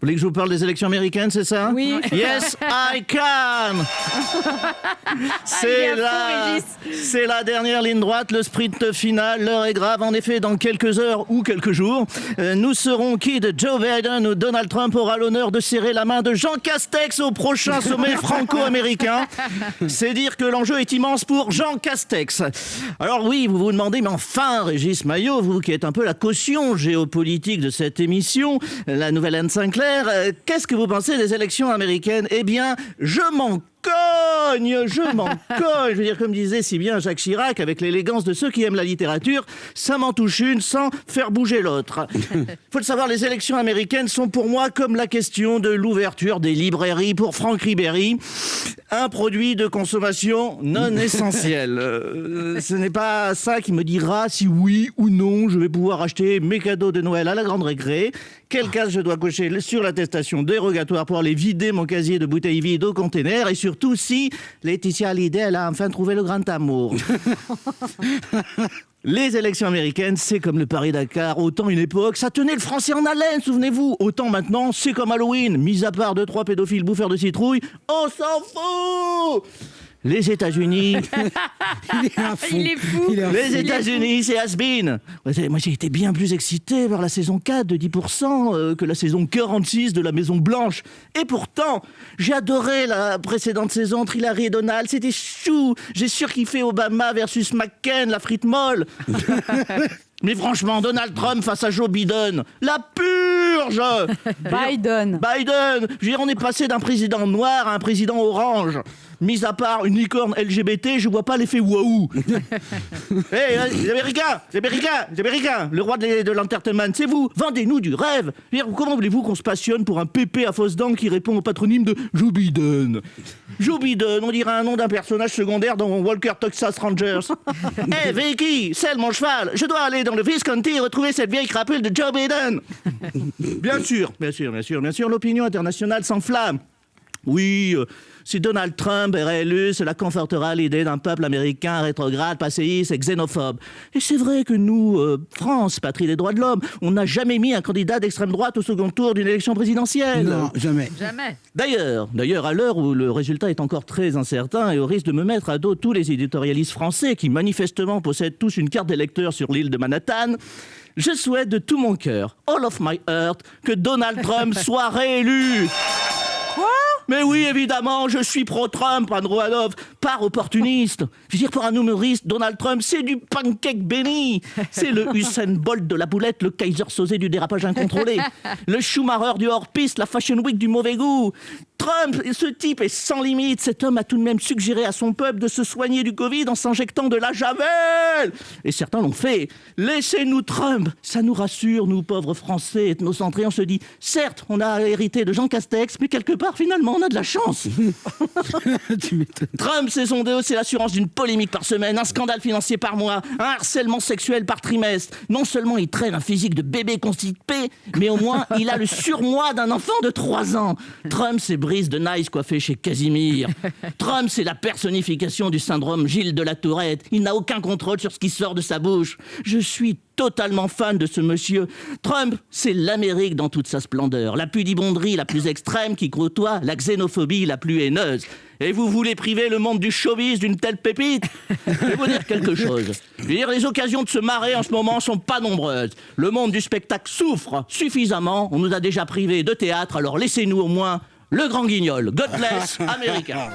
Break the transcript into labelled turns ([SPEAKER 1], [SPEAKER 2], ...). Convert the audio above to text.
[SPEAKER 1] voulez que je vous parle des élections américaines, c'est ça?
[SPEAKER 2] Oui.
[SPEAKER 1] Yes, I can. C'est la dernière ligne droite, le sprint final. L'heure est grave. En effet, dans quelques heures ou quelques jours, nous serons quittes. Joe Biden ou Donald Trump aura l'honneur de serrer la main de Jean Castex au prochain sommet franco-américain. C'est dire que l'enjeu est immense pour Jean Castex. Alors oui, vous vous demandez, mais enfin, Régis Maillot, vous qui êtes un peu la caution géopolitique de cette émission, la nouvelle Anne Sinclair, qu'est-ce que vous pensez des élections américaines? Eh bien, je m'en cogne. Je veux dire, comme disait si bien Jacques Chirac, avec l'élégance de ceux qui aiment la littérature, ça m'en touche une sans faire bouger l'autre. Faut le savoir, les élections américaines sont pour moi comme la question de l'ouverture des librairies pour Franck Ribéry, un produit de consommation non essentiel. Ce n'est pas ça qui me dira si oui ou non je vais pouvoir acheter mes cadeaux de Noël à la grande récré, quelle case je dois cocher sur l'attestation dérogatoire pour aller vider mon casier de bouteilles vides au container, et surtout si Laetitia Hallyday elle a enfin trouvé le grand amour. Les élections américaines, c'est comme le Paris-Dakar. Autant une époque, ça tenait le français en haleine, souvenez-vous. Autant maintenant, c'est comme Halloween. Mis à part 2-3 pédophiles bouffeurs de citrouilles, on s'en fout. Les États-Unis...
[SPEAKER 2] Il est fou.
[SPEAKER 1] Les États-Unis, c'est has-been. Moi, j'ai été bien plus excité par la saison 4 de 10% que la saison 46 de la Maison Blanche. Et pourtant, j'ai adoré la précédente saison entre Hillary et Donald. C'était chou. J'ai surkiffé Obama versus McCain, la frite molle. Mais franchement, Donald Trump face à Joe Biden, la purge.
[SPEAKER 2] Biden.
[SPEAKER 1] Je veux dire, on est passé d'un président noir à un président orange. Mis à part une licorne LGBT, je vois pas l'effet waouh. Les Américains, le roi de l'entertainment, c'est vous. Vendez-nous du rêve. Je veux dire, comment voulez-vous qu'on se passionne pour un pépé à fausse dents qui répond au patronyme de Joe Biden? Joe Biden, on dirait un nom d'un personnage secondaire dans Walker Texas Rangers. Vicky, c'est mon cheval. Je dois aller dans le Visconti et retrouver cette vieille crapule de Joe Biden. Bien sûr, l'opinion internationale s'enflamme. Oui, si Donald Trump est réélu, cela confortera l'idée d'un peuple américain rétrograde, passéiste et xénophobe. Et c'est vrai que nous, France, patrie des droits de l'homme, on n'a jamais mis un candidat d'extrême droite au second tour d'une élection présidentielle.
[SPEAKER 3] Non, jamais.
[SPEAKER 1] D'ailleurs, à l'heure où le résultat est encore très incertain et au risque de me mettre à dos tous les éditorialistes français qui manifestement possèdent tous une carte d'électeur sur l'île de Manhattan, je souhaite de tout mon cœur, all of my heart, que Donald Trump soit réélu. Mais oui, évidemment, je suis pro-Trump, Anne Roanoff, pas opportuniste. Je veux dire, pour un humoriste, Donald Trump, c'est du pancake béni. C'est le Usain Bolt de la boulette, le Kaiser Soze du dérapage incontrôlé, le Schumacher du hors-piste, la Fashion Week du mauvais goût. Trump, ce type est sans limite. Cet homme a tout de même suggéré à son peuple de se soigner du Covid en s'injectant de la javel. Et certains l'ont fait. Laissez-nous Trump. Ça nous rassure, nous pauvres Français ethnocentrés. On se dit, certes, on a hérité de Jean Castex, mais quelque part, finalement, on a de la chance. Trump, c'est son déo, c'est l'assurance d'une polémique par semaine, un scandale financier par mois, un harcèlement sexuel par trimestre. Non seulement il traîne un physique de bébé constipé, mais au moins, il a le surmoi d'un enfant de 3 ans. Trump, c'est Brice de Nice coiffé chez Casimir. Trump, c'est la personnification du syndrome Gilles de la Tourette. Il n'a aucun contrôle sur ce qui sort de sa bouche. Je suis totalement fan de ce monsieur. Trump, c'est l'Amérique dans toute sa splendeur. La pudibonderie la plus extrême qui côtoie la xénophobie la plus haineuse. Et vous voulez priver le monde du showbiz d'une telle pépite? Je vais vous dire quelque chose. Je veux dire, les occasions de se marrer en ce moment sont pas nombreuses. Le monde du spectacle souffre suffisamment. On nous a déjà privés de théâtre, alors laissez-nous au moins le grand guignol. God bless America.